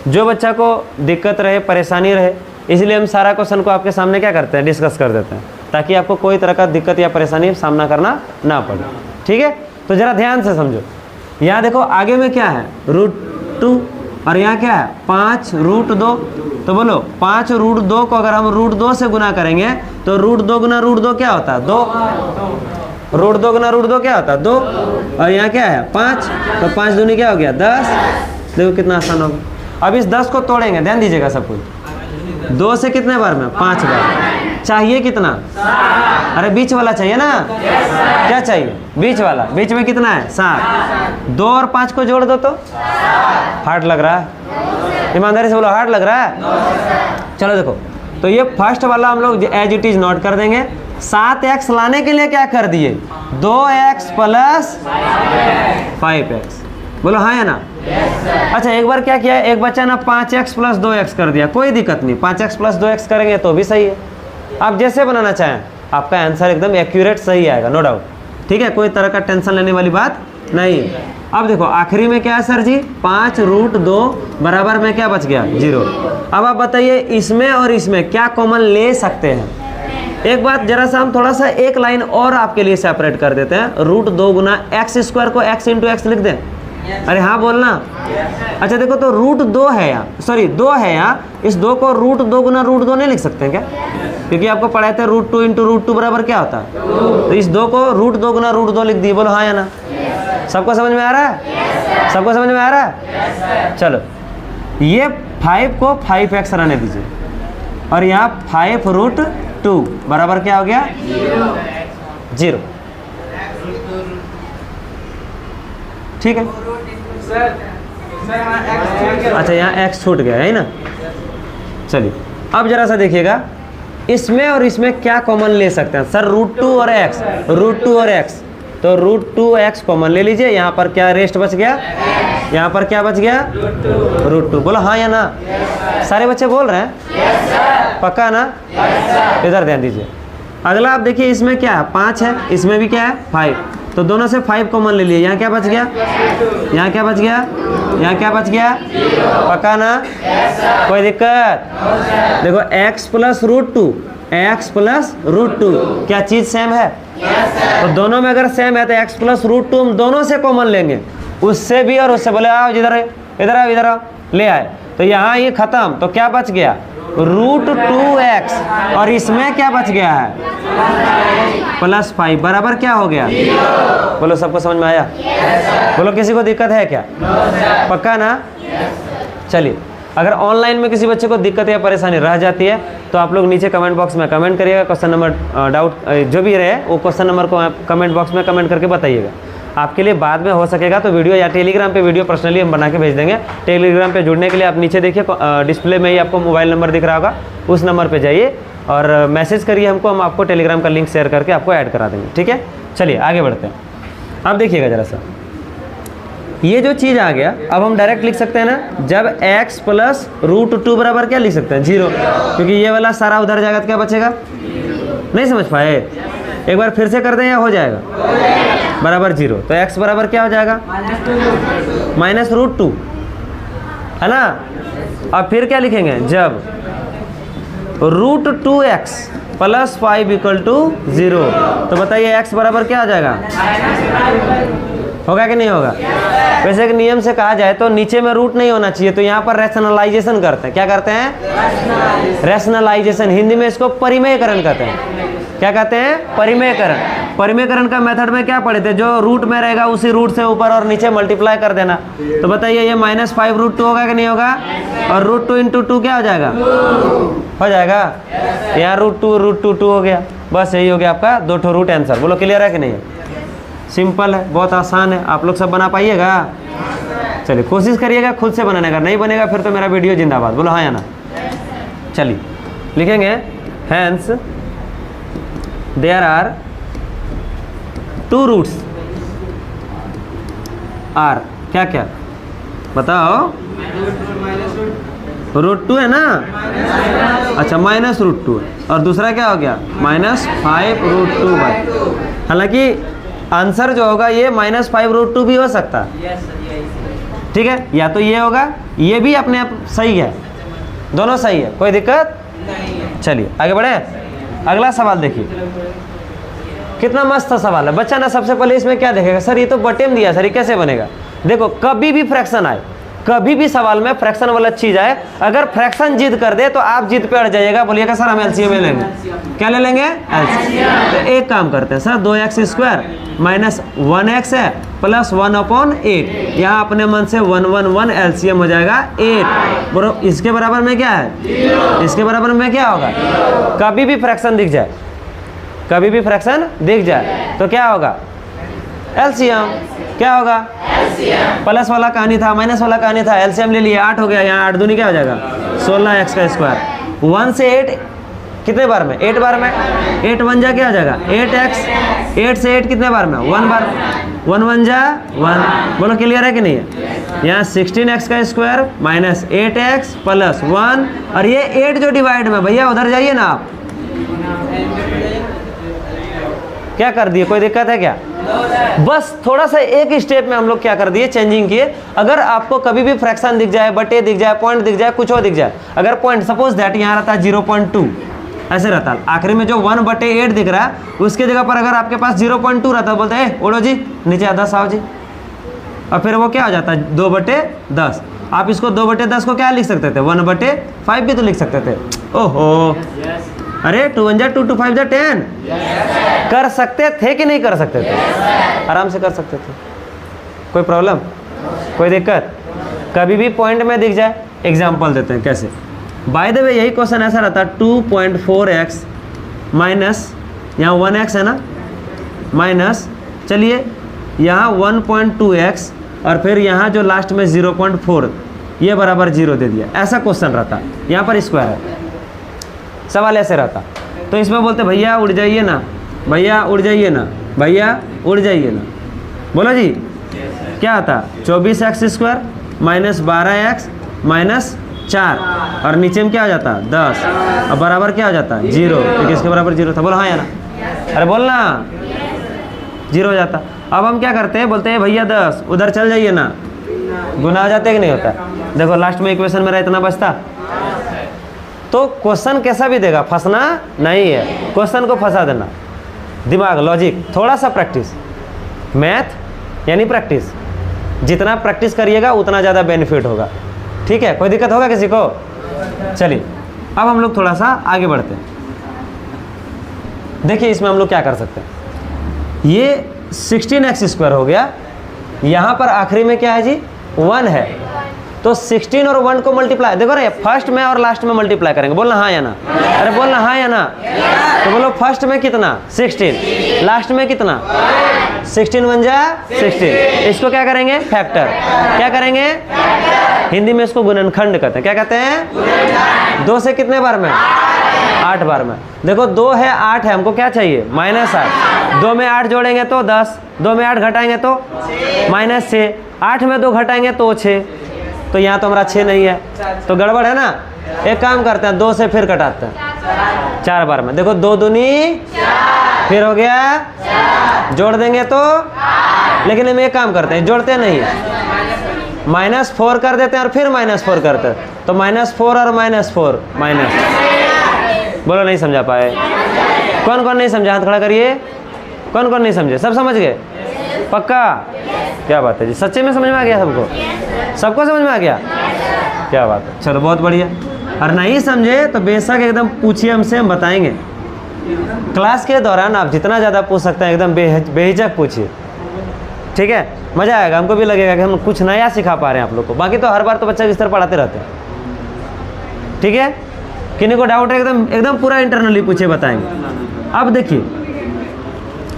जो बच्चा को दिक्कत रहे, परेशानी रहे, इसलिए हम सारा क्वेश्चन को आपके सामने क्या करते हैं, डिस्कस कर देते हैं, ताकि आपको कोई तरह का दिक्कत या परेशानी सामना करना ना पड़े, ठीक है। तो ज़रा ध्यान से समझो, यहाँ देखो आगे में क्या है, √2 और यहाँ क्या है 5√2। तो बोलो 5√2 को अगर हम √2 से गुना करेंगे तो √2 गुना √2 क्या होता है, 2। √2 गुना √2 क्या होता है, 2। और यहाँ क्या है 5, तो 5 दूनी क्या हो गया 10। देखो कितना आसान होगा। अब इस 10 को तोड़ेंगे, ध्यान दीजिएगा सब कुछ। 2 से कितने बार में, 5 बार। चाहिए कितना, अरे बीच वाला चाहिए ना, क्या चाहिए, बीच वाला। बीच में कितना है 7। 2 और 5 को जोड़ दो तो हार्ड लग रहा है, ईमानदारी से बोलो हार्ड लग रहा है। चलो देखो, तो ये फर्स्ट वाला हम लोग एज इट इज नोट कर देंगे। 7x लाने के लिए क्या कर दिए, 2x + 5x। बोलो हाँ या ना। अच्छा एक बार क्या किया, एक बच्चा ना 5x + 2x कर दिया, कोई दिक्कत नहीं, 5x + 2x करेंगे तो भी सही है। आप जैसे बनाना चाहें, आपका आंसर एकदम एक्यूरेट सही आएगा, नो डाउट, ठीक है। कोई तरह का टेंशन लेने वाली बात नहीं। अब देखो आखिरी में क्या है सर जी, 5√2 बराबर में क्या बच गया, 0। अब आप बताइए इसमें और इसमें क्या कॉमन ले सकते हैं। एक बात जरा सा हम थोड़ा सा एक लाइन और आपके लिए सेपरेट कर देते हैं, √2 गुना x² को x × x लिख दें। अरे हाँ बोलना। अच्छा देखो, तो √2 है यहाँ, सॉरी 2 है यहाँ, इस 2 को √2 गुना √2 नहीं लिख सकते हैं क्या, क्योंकि आपको पढ़ाए थे √2 × √2 बराबर क्या होता है। तो इस 2 को √2 गुना √2 लिख दिए। बोलो हाँ या ना। सबको समझ में आ रहा है, सबको समझ में आ रहा है। चलो ये 5 को 5x रहने दीजिए, और यहाँ 5√2 बराबर क्या हो गया, 0। ठीक है, अच्छा यहाँ x छूट गया है ना। चलिए अब जरा सा देखिएगा, इसमें और इसमें क्या कॉमन ले सकते हैं सर, √2 और x, √2 और x। तो √2x कॉमन ले लीजिए, यहाँ पर क्या रेस्ट बच गया, यहाँ पर क्या बच गया, √2। बोलो हाँ या ना। सारे बच्चे बोल रहे हैं, पक्का ना। इधर ध्यान दीजिए। अगला आप देखिए, इसमें क्या है 5 है, इसमें भी क्या है 5, तो दोनों से 5 कॉमन ले लिए। यहाँ क्या बच गया, यहाँ क्या बच गया, यहाँ क्या बच गया, पक्का ना, कोई दिक्कत। देखो x + √2, x + √2 क्या चीज़ सेम है, तो दोनों में अगर सेम है तो x + √2 हम दोनों से कॉमन लेंगे, उससे भी और उससे। बोले आओ इधर, इधर आओ, इधर आओ, ले आए, तो यहाँ ये खत्म, तो क्या बच गया, √2x, और इसमें क्या बच गया है +5 बराबर क्या हो गया। बोलो सबको समझ में आया। बोलो किसी को दिक्कत है क्या, पक्का ना। चलिए अगर ऑनलाइन में किसी बच्चे को दिक्कत या परेशानी रह जाती है तो आप लोग नीचे कमेंट बॉक्स में कमेंट करिएगा, क्वेश्चन नंबर डाउट जो भी रहे वो क्वेश्चन नंबर को कमेंट बॉक्स में कमेंट करके बताइएगा। आपके लिए बाद में हो सकेगा तो वीडियो या टेलीग्राम पे वीडियो पर्सनली हम बना के भेज देंगे। टेलीग्राम पे जुड़ने के लिए आप नीचे देखिए डिस्प्ले में ही आपको मोबाइल नंबर दिख रहा होगा, उस नंबर पे जाइए और मैसेज करिए हमको, हम आपको टेलीग्राम का लिंक शेयर करके आपको ऐड करा देंगे, ठीक है। चलिए आगे बढ़ते हैं। अब देखिएगा ज़रा सा, ये जो चीज़ आ गया, अब हम डायरेक्ट लिख सकते हैं ना, जब x + √2 बराबर क्या लिख सकते हैं 0, क्योंकि ये वाला सारा उधर जाएगा तो क्या बचेगा, नहीं समझ पाए। एक बार फिर से कर दें या हो जाएगा, बराबर 0, तो x बराबर क्या हो जाएगा -√2, है ना। अब फिर क्या लिखेंगे, जब √2x प्लस 5 इक्वल टू 0। तो बताइए x बराबर क्या आ जाएगा, होगा कि नहीं होगा। वैसे एक नियम से कहा जाए तो नीचे में रूट नहीं होना चाहिए, तो यहाँ पर रैशनलाइजेशन करते हैं। क्या करते हैं, रैशनलाइजेशन। हिंदी में इसको परिमेयकरण कहते हैं। क्या कहते हैं, परिमेयकरण। परिमेयकरण का मेथड में क्या पढ़े थे, जो रूट में रहेगा उसी रूट से ऊपर और नीचे मल्टीप्लाई कर देना। तो बताइए ये -5√2 होगा कि नहीं होगा, और √2 × 2 क्या हो जाएगा, हो जाएगा। यहाँ √2 हो गया, बस यही हो गया आपका 2 ठो रूट आंसर। बोलो क्लियर है कि नहीं है। सिंपल है, बहुत आसान है। आप लोग सब बना पाइएगा। चलिए कोशिश करिएगा खुद से बनाने का, नहीं बनेगा फिर तो मेरा वीडियो जिंदाबाद। बोलो हाँ या ना। चलिए लिखेंगे hence there are 2 roots are, क्या क्या बताओ, √2 है ना, अच्छा -√2 है, और दूसरा क्या हो गया -5√2। हालांकि आंसर जो होगा ये -5√2 भी हो सकता है, ठीक है, या तो ये होगा, ये भी अपने आप सही है, दोनों सही है, कोई दिक्कत नहीं। चलिए आगे बढ़े। अगला सवाल देखिए, कितना मस्त सवाल है। बच्चा ना सबसे पहले इसमें क्या देखेगा, सर ये तो बटे में दिया, सर ये कैसे बनेगा। देखो कभी भी फ्रैक्शन आए, कभी भी सवाल में फ्रैक्शन वाला चीज आए, अगर फ्रैक्शन जिद कर दे तो आप जिद पे अड़ जाइएगा, बोलिएगा सर हम एलसीएम ले लेंगे। क्या ले लेंगे, एलसीएम। तो एक काम करते हैं सर, 2x² - 1x है प्लस 1/8, यहाँ अपने मन से 1 1 1 एलसीएम हो जाएगा 8। बोलो इसके बराबर में क्या है, इसके बराबर में क्या होगा। कभी भी फ्रैक्शन दिख जाए, कभी भी फ्रैक्शन दिख जाए तो क्या होगा, एलसीएम। क्या होगा, एलसीएम। प्लस वाला कहानी था, माइनस वाला कहानी था, एलसीएम ले लिया, 8 हो गया। यहाँ 8 दूनी क्या हो जाएगा 16x²। 1 से 8 कितने बार में, 8 बार में, 8 1 जा क्या हो जाएगा 8x। 8 से 8 कितने बार में, 1 बार, 1 1 जा 1। बोलो क्लियर है कि नहीं है। यहाँ 16x² माइनस 8x प्लस 1, और ये 8 जो डिवाइड में, भैया उधर जाइए ना आप, क्या कर दिए, कोई दिक्कत है क्या। बस थोड़ा सा एक स्टेप में हम लोग क्या कर दिए, चेंजिंग किए। अगर आपको कभी भी फ्रैक्शन दिख जाए, बटे दिख जाए, पॉइंट दिख जाए, कुछ और दिख जाए, अगर पॉइंट सपोज दैट यहाँ रहता है 0.2, ऐसे रहता है, आखिरी में जो 1/8 दिख रहा है उसके जगह पर अगर आपके पास 0.2 रहता है, बोलते हैं ओढ़ो जी नीचे 10 आओ जी, और फिर वो क्या हो जाता है 2/10। आप इसको 2/10 को क्या लिख सकते थे, 1/5 भी तो लिख सकते थे। ओहो, अरे 2 1 2 2 5 10 कर सकते थे कि नहीं कर सकते थे, आराम से कर सकते थे, कोई प्रॉब्लम, कोई दिक्कत। कभी भी पॉइंट में दिख जाए, एग्जांपल देते हैं कैसे। बाय द वे यही क्वेश्चन ऐसा रहता है, 2.4x माइनस यहाँ 1x है ना, माइनस चलिए यहाँ 1.2x, और फिर यहाँ जो लास्ट में 0.4, ये बराबर 0 दे दिया, ऐसा क्वेश्चन रहता है। यहाँ पर स्क्वायर है, सवाल ऐसे रहता। तो इसमें बोलते भैया उड़ जाइए ना, भैया उड़ जाइए ना, भैया उड़ जाइए ना। बोलो जी क्या आता, 24x² माइनस 12x माइनस 4, और नीचे में क्या हो जाता 10, और बराबर क्या हो जाता 0। किसके बराबर 0 था, बोलो हाँ या ना, अरे बोलना 0 हो जाता। अब हम क्या करते हैं, बोलते हैं भैया 10, उधर चल जाइए ना, गुना हो जाते कि नहीं होता। देखो लास्ट में इक्वेशन मेरा इतना बचता। तो क्वेश्चन कैसा भी देगा, फंसना नहीं है, क्वेश्चन को फंसा देना, दिमाग, लॉजिक, थोड़ा सा प्रैक्टिस। मैथ यानी प्रैक्टिस, जितना प्रैक्टिस करिएगा उतना ज़्यादा बेनिफिट होगा, ठीक है। कोई दिक्कत होगा किसी को। चलिए अब हम लोग थोड़ा सा आगे बढ़ते हैं। देखिए इसमें हम लोग क्या कर सकते हैं, ये 16x² हो गया, यहाँ पर आखिरी में क्या है जी 1 है, तो 16 और 1 को मल्टीप्लाई, देखो रे फर्स्ट में और लास्ट में मल्टीप्लाई करेंगे, बोलना हाँ या ना, अरे बोलना हाँ या ना। तो बोलो फर्स्ट में कितना 16, लास्ट में कितना 16 1 जा 16, इसको क्या करेंगे फैक्टर, क्या करेंगे हिंदी में इसको गुणनखंड कहते हैं। क्या कहते हैं, 2 से कितने बार में 8 बार में। देखो 2 है 8 है, हमको क्या चाहिए -8, 2 में 8 जोड़ेंगे तो 10, 2 में 8 घटाएंगे तो -6, 8 में 2 घटाएंगे तो 6, तो यहाँ तो हमारा 6 नहीं है, तो गड़बड़ है ना। एक काम करते हैं 2 से फिर कटाते हैं 4 बार में। देखो 2 दूनी 4, फिर हो गया जोड़ देंगे तो, लेकिन हम एक काम करते हैं जोड़ते नहीं, -4 कर देते हैं और फिर -4 करते हैं, तो -4 और -4 माइनस, बोलो नहीं समझा पाए। कौन कौन नहीं समझा, हाथ खड़ा करिए। कौन कौन नहीं समझे, सब समझ गए पक्का? क्या बात है जी, सच्चे में समझ में आ गया सबको? सबको समझ में आ गया? क्या बात है, चलो बहुत बढ़िया। और नहीं समझे तो बेशक एकदम पूछिए हमसे, हम बताएंगे। क्लास के दौरान आप जितना ज़्यादा पूछ सकते हैं एकदम बेहिचक पूछिए, ठीक है? मज़ा आएगा, हमको भी लगेगा कि हम कुछ नया सिखा पा रहे हैं आप लोग को। बाकी तो हर बार तो बच्चा इस तरह पढ़ाते रहते हैं, ठीक है? किन्हीं को डाउट है एकदम एकदम पूरा इंटरनली पूछिए, बताएंगे। अब देखिए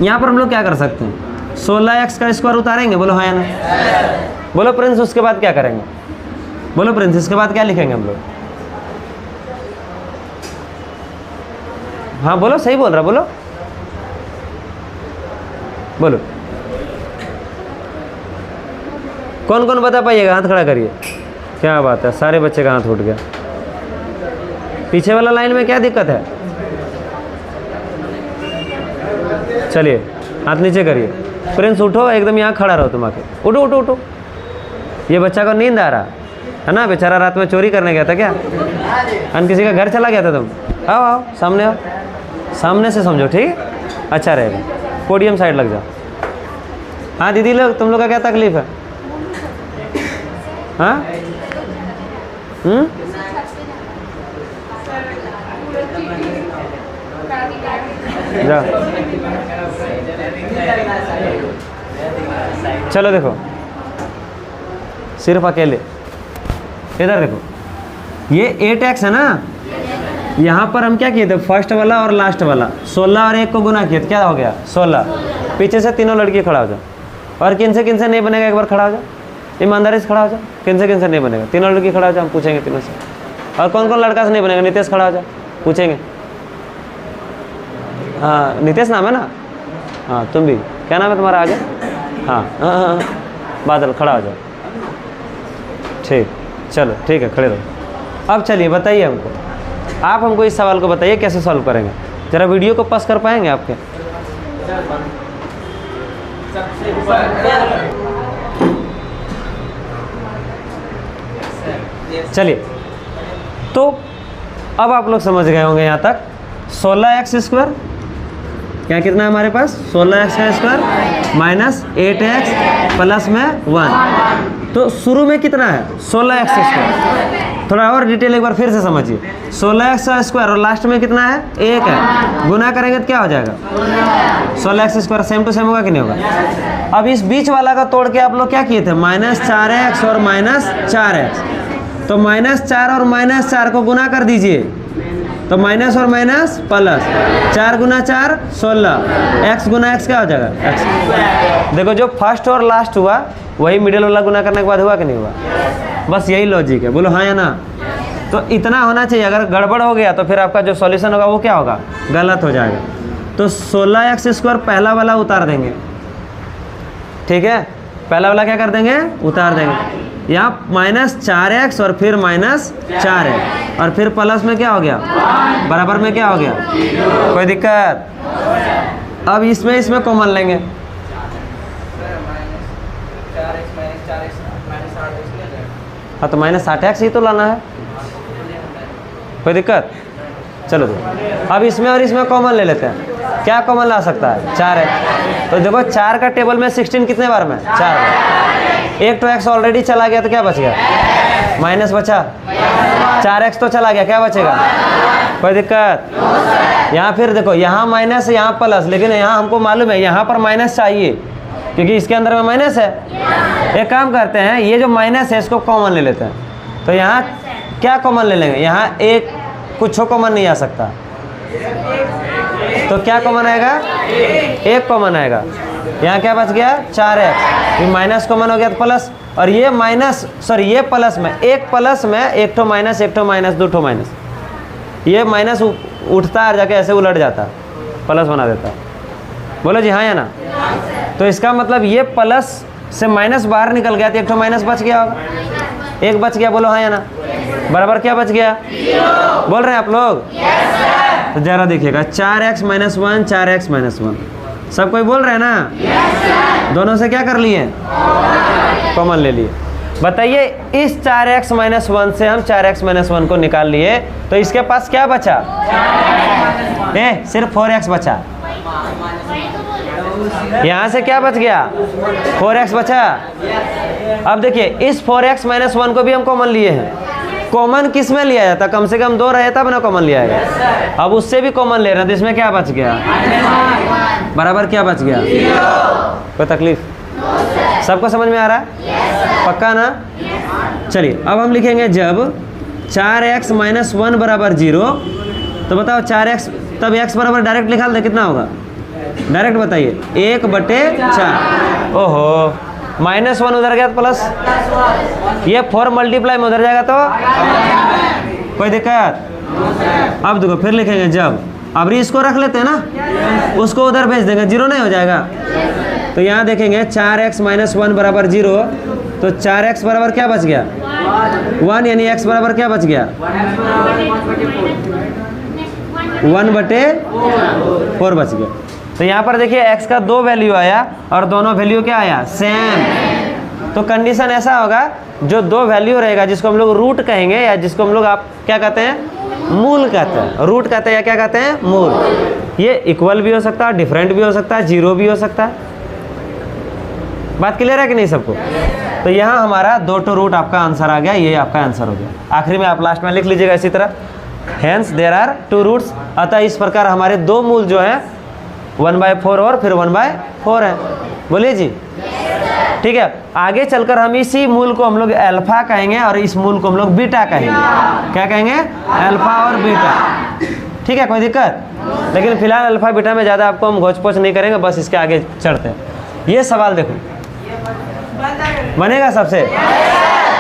यहाँ पर हम लोग क्या कर सकते हैं, 16x का स्क्वायर उतारेंगे, बोलो हाँ या ना? बोलो प्रिंस, उसके बाद क्या करेंगे? बोलो प्रिंस, इसके बाद क्या लिखेंगे हम लोग? हाँ बोलो, सही बोल रहा, बोलो बोलो। कौन कौन बता पाइएगा, हाथ खड़ा करिए। क्या बात है, सारे बच्चे का हाथ उठ गया। पीछे वाला लाइन में क्या दिक्कत है? चलिए हाथ नीचे करिए। प्रिंस उठो, एकदम यहाँ खड़ा रहो, तुम आके उठो उठो उठो। ये बच्चा को नींद आ रहा है ना, बेचारा रात में चोरी करने गया था क्या? अन किसी का घर चला गया था तुम? आओ आओ सामने आओ, सामने से समझो, ठीक? अच्छा रहेगा। पोडियम साइड लग जाओ। हाँ दीदी लोग, तुम लोग का क्या तकलीफ है? हाँ जा, चलो देखो, सिर्फ अकेले इधर देखो, ये 8x है ना, यहाँ पर हम क्या किए थे, फर्स्ट वाला और लास्ट वाला 16 और 1 को गुना किए, क्या हो गया 16। पीछे से तीनों लड़की खड़ा हो जाओ, और किन से नहीं बनेगा, एक बार खड़ा हो जाओ, ईमानदारी से खड़ा हो जाओ। किन से नहीं बनेगा, तीनों लड़की खड़ा हो जाओ, हम पूछेंगे तीनों से। और कौन कौन लड़का से नहीं बनेगा, नितेश खड़ा हो जाओ, पूछेंगे। हाँ नितेश नाम है ना? हाँ तुम भी, क्या नाम है तुम्हारा आगे? हाँ हाँ हाँ, बादल खड़ा हो जाओ, ठीक, चलो ठीक है, खड़े रहो। अब चलिए बताइए हमको, आप हमको इस सवाल को बताइए कैसे सॉल्व करेंगे। ज़रा वीडियो को पॉज कर पाएंगे आपके? चलिए, तो अब आप लोग समझ गए होंगे यहाँ तक। 16x स्क्वायर क्या कितना है हमारे पास, 16x का स्क्वायर माइनस 8x प्लस में 1। तो शुरू में कितना है, 16x स्क्वायर। थोड़ा और डिटेल एक बार फिर से समझिए, 16x का स्क्वायर और लास्ट में कितना है, 1 है। गुना करेंगे तो क्या हो जाएगा, 16x square same to same होगा कि नहीं होगा? अब इस बीच वाला का तोड़ के आप लोग क्या किए थे, -4x और -4x। तो -4 और -4 को गुना कर दीजिए, तो माइनस और माइनस प्लस, 4 गुना 4 16, x गुना x क्या हो जाएगा, x। देखो जो फर्स्ट और लास्ट हुआ वही मिडिल वाला गुना करने के बाद हुआ कि नहीं हुआ? बस यही लॉजिक है, बोलो हाँ या ना? तो इतना होना चाहिए, अगर गड़बड़ हो गया तो फिर आपका जो सॉल्यूशन होगा वो क्या होगा, गलत हो जाएगा। तो 16x स्क्वायर पहला वाला उतार देंगे, ठीक है? पहला वाला क्या कर देंगे, उतार देंगे। यहाँ -4x और फिर -4x और फिर प्लस में क्या हो गया, बराबर में क्या हो गया, कोई दिक्कत? अब इसमें कॉमन लेंगे, हाँ तो -8x ही तो लाना है, कोई दिक्कत? चलो तो अब इसमें और इसमें कॉमन ले लेते हैं। क्या कॉमन ला सकता है, 4x। तो देखो 4 का टेबल में 16 कितने बार में, 4 बार। एक तो x ऑलरेडी चला गया तो क्या बच गया, माइनस बचा, 4x तो चला गया, क्या बचेगा, कोई दिक्कत? यहाँ फिर देखो, यहाँ माइनस यहाँ प्लस, लेकिन यहाँ हमको मालूम है यहाँ पर माइनस चाहिए क्योंकि इसके अंदर में माइनस है। एक काम करते हैं, ये जो माइनस है इसको कॉमन ले लेते हैं। तो यहाँ क्या कॉमन ले लेंगे, यहाँ एक कुछ कॉमन नहीं आ सकता, तो क्या कॉमन आएगा, 1 कॉमन आएगा। यहाँ क्या बच गया, 4x, माइनस कॉमन हो गया तो प्लस, और ये माइनस सॉरी ये प्लस में, एक प्लस में एक ठो माइनस, एक ठो माइनस, 2 ठो माइनस, ये माइनस उठता है जाके ऐसे उलट जाता है, प्लस बना देता है। बोलो जी हाँ या ना? तो इसका मतलब ये प्लस से माइनस बाहर निकल गया तो एक ठो माइनस बच गया होगा, 1 बच गया, बोलो हाँ या ना? बराबर क्या बच गया, बोल रहे हैं आप लोग? तो जरा देखिएगा, 4x - 1, 4x - 1, सब कोई बोल रहे हैं ना? दोनों से क्या कर लिए, कॉमन ले लिए। बताइए इस 4x माइनस 1 से हम 4x माइनस 1 को निकाल लिए, तो इसके पास क्या बचा? सिर्फ 4x बचा। यहाँ से क्या बच गया? 4x बचा। अब देखिए इस 4x माइनस 1 को भी हम कॉमन लिए हैं। कॉमन किस में लिया जाता? कम से कम 2 रहे तब ना कॉमन लिया गया। अब उससे भी कॉमन ले रहे हैं तो इसमें क्या बच गया? बराबर क्या बच गया? कोई तकलीफ? सबको समझ में आ रहा है? पक्का ना? चलिए अब हम लिखेंगे जब 4x माइनस 1 बराबर 0, तो बताओ 4x, तब x बराबर डायरेक्ट निकाल दे, कितना होगा? डायरेक्ट बताइए, 1/4। ओहो, -1 उधर गया तो प्लस, ये 4 मल्टीप्लाई में उधर जाएगा तो कोई दिक्कत? अब देखो फिर लिखेंगे जब, अब इसको रख लेते हैं ना, उसको उधर भेज देंगे, 0 नहीं हो जाएगा। तो यहाँ देखेंगे 4x माइनस 1 बराबर 0, तो 4x बराबर क्या बच गया? 1, यानी x बराबर क्या बच गया? 1/4 बच गया। तो यहाँ पर देखिए x का 2 वैल्यू आया और दोनों वैल्यू क्या आया? सेम। तो कंडीशन ऐसा होगा, जो 2 वैल्यू रहेगा जिसको हम लोग रूट कहेंगे, या जिसको हम लोग आप क्या कहते हैं? मूल कहते हैं। रूट कहते हैं या क्या कहते हैं? मूल। ये इक्वल भी हो सकता है, डिफरेंट भी हो सकता है, 0 भी हो सकता है। बात क्लियर है कि नहीं सबको? तो यहाँ हमारा 2 टू रूट आपका आंसर आ गया, ये आपका आंसर हो गया। आखिरी में आप लास्ट में लिख लीजिएगा इसी तरह, हेंस देयर आर 2 रूट्स। अतः इस प्रकार हमारे 2 मूल जो है 1/4 और फिर 1/4 है। बोलिए जी, ठीक है। आगे चलकर हम इसी मूल को हम लोग अल्फा कहेंगे और इस मूल को हम लोग बीटा कहेंगे। क्या कहेंगे? अल्फा और बीटा। ठीक है, कोई दिक्कत? लेकिन फिलहाल अल्फा बीटा में ज़्यादा आपको हम घोच पोच नहीं करेंगे, बस इसके आगे चढ़ते हैं। ये सवाल देखो, बनेगा सबसे?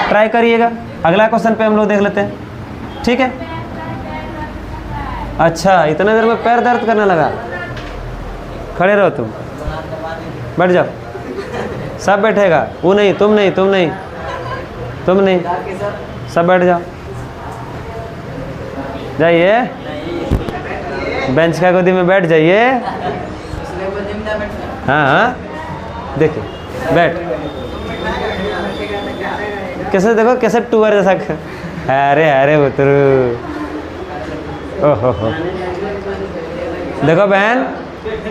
ट्राई करिएगा। अगला क्वेश्चन पे हम लोग देख लेते हैं, ठीक है? अच्छा, इतने देर में पैर दर्द करने लगा। खड़े रहो, तुम बैठ जाओ। सब बैठेगा, वो नहीं, तुम नहीं, तुम नहीं, तुम नहीं, सब बैठ जाओ। जाइए, बेंच का गोदी में बैठ जाइए। हाँ हाँ, देखिए, बैठ। कैसे देखो, कैसे टूअर जैसा। अरे अरे उतरू, ओहो। देखो बहन,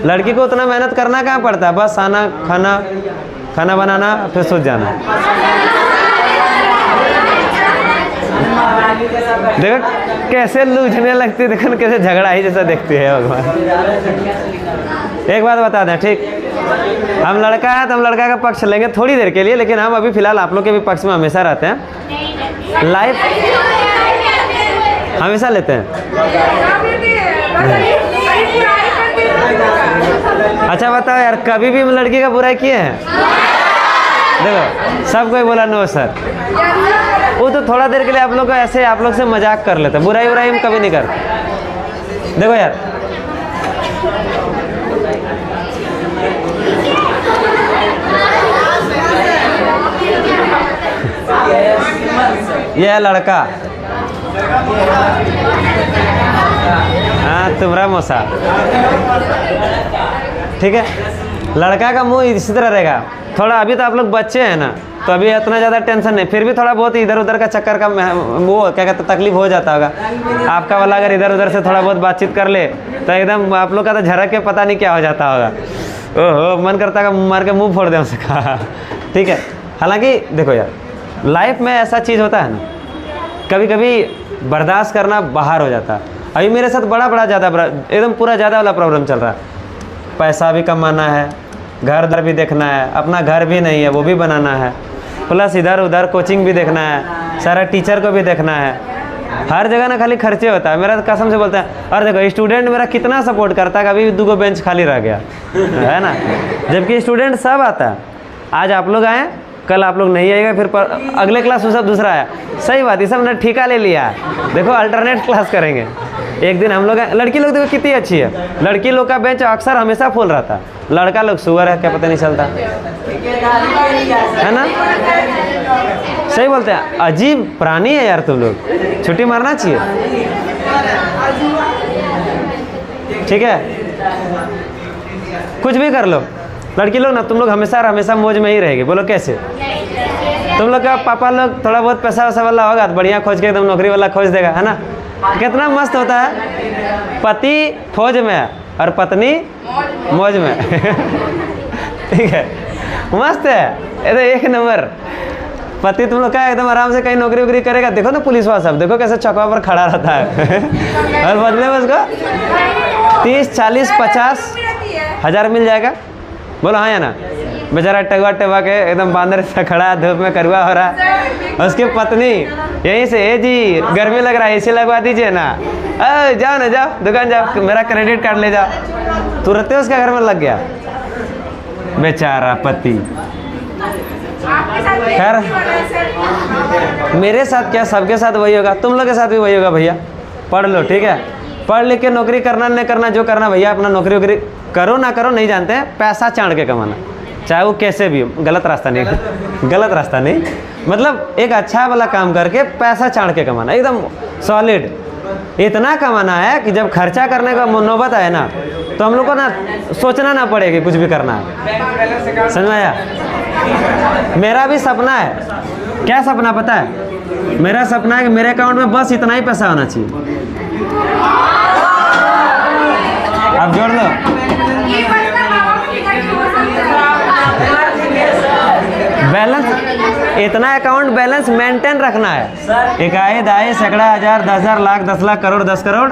लड़की को उतना मेहनत करना कहाँ पड़ता है? बस आना, खाना बनाना, फिर सो जाना। देखो कैसे लूझने लगती है, देखो कैसे झगड़ा ही जैसा देखती है भगवान। एक बात बता दें, ठीक, हम लड़का है तो हम लड़का का पक्ष लेंगे थोड़ी देर के लिए, लेकिन हम अभी फिलहाल आप लोग के भी पक्ष में हमेशा रहते हैं। लाइफ हमेशा लेते हैं। अच्छा बताओ यार, कभी भी लड़की का बुराई किए हैं? देखो सब कोई बोला नो सर। वो तो थोड़ा देर के लिए आप लोग ऐसे आप लोग से मजाक कर लेते हैं, बुराई हम कभी नहीं करते। देखो यार, ये है लड़का। हाँ, तुम्हारा मौसा, ठीक है। लड़का का मुंह इसी तरह रहेगा। थोड़ा अभी तो आप लोग बच्चे हैं ना, तो अभी इतना ज़्यादा टेंशन नहीं, फिर भी थोड़ा बहुत इधर उधर का चक्कर का वो क्या कहते तकलीफ हो जाता होगा आपका वाला। अगर इधर उधर से थोड़ा बहुत बातचीत कर ले तो एकदम आप लोग का तो झरक के पता नहीं क्या हो जाता होगा। ओहो, मन करता है मार के मुंह फोड़ दे उसका। ठीक है, हालांकि देखो यार, लाइफ में ऐसा चीज़ होता है ना, कभी कभी बर्दाश्त करना बाहर हो जाता है। अभी मेरे साथ बड़ा ज़्यादा एकदम पूरा ज़्यादा वाला प्रॉब्लम चल रहा है। पैसा भी कमाना है, घर दर भी देखना है, अपना घर भी नहीं है वो भी बनाना है, प्लस इधर उधर कोचिंग भी देखना है, सारा टीचर को भी देखना है। हर जगह ना खाली खर्चे होता है। मेरा कसम से बोलता है, और देखो स्टूडेंट मेरा कितना सपोर्ट करता है, कभी 2 बेंच खाली रह गया है ना, जबकि स्टूडेंट सब आता है। आज आप लोग आए, कल आप लोग नहीं आएगा, फिर अगले क्लास में सब दूसरा आया। सही बात, ये सब ने ठेका ले लिया। देखो अल्टरनेट क्लास करेंगे। एक दिन हम लोग, लड़की लोग देखो कितनी अच्छी है, लड़की लोग का बेंच अक्सर हमेशा फुल रहता है, लड़का लोग सुअर है क्या पता नहीं चलता है ना। सही बोलते हैं, अजीब प्राणी है यार तुम लोग, छुट्टी मारना चाहिए। ठीक है, कुछ भी कर लो, लड़की लोग ना तुम लोग हमेशा मौज में ही रहेगी। बोलो कैसे? तुम लोग का पापा लोग थोड़ा बहुत पैसा वैसा वाला होगा तो बढ़िया खोज के एकदम नौकरी वाला खोज देगा, है ना। कितना मस्त होता है, पति फौज में है और पत्नी मौज में। ठीक है, मस्त है, ये तो एक नंबर। पति तुम लोग का एकदम आराम से कहीं नौकरी वोकरी करेगा, देखो ना पुलिस वाला सब देखो कैसे चौका पर खड़ा रहता है। और बदले में उसको 30, 40, 50 हज़ार मिल जाएगा। बोलो हाँ या ना। बेचारा टगवा टगवा के एकदम बांदर से खड़ा, धूप में करुआ हो रहा है। उसकी पत्नी यहीं से, ए जी गर्मी लग रहा है, एसी लगवा दीजिए ना। जाओ ना, जाओ दुकान जाओ, मेरा क्रेडिट कार्ड ले जाओ। तुरंत उसका घर में लग गया बेचारा पति। खैर मेरे साथ क्या, सबके साथ वही होगा, तुम लोग के साथ भी वही होगा भैया। पढ़ लो, ठीक है, पढ़ लिख के नौकरी करना नहीं करना, जो करना भैया अपना नौकरी वोकरी करो ना करो नहीं जानते हैं, पैसा चाड़ के कमाना, चाहे वो कैसे भी हो। गलत रास्ता नहीं, गलत रास्ता नहीं, मतलब एक अच्छा वाला काम करके पैसा चाड़ के कमाना, एकदम सॉलिड। इतना कमाना है कि जब खर्चा करने का नौबत आए ना तो हम लोग को ना सोचना ना पड़े कि कुछ भी करना है। समझ में आया? मेरा भी सपना है। क्या सपना पता है? मेरा सपना है कि मेरे अकाउंट में बस इतना ही पैसा होना चाहिए। आप जोड़ लो। बैलेंस, इतना अकाउंट बैलेंस मेंटेन रखना है। एक आए दाए सैकड़ा, हजार, 10,000, लाख, 10 लाख, करोड़, 10 करोड़।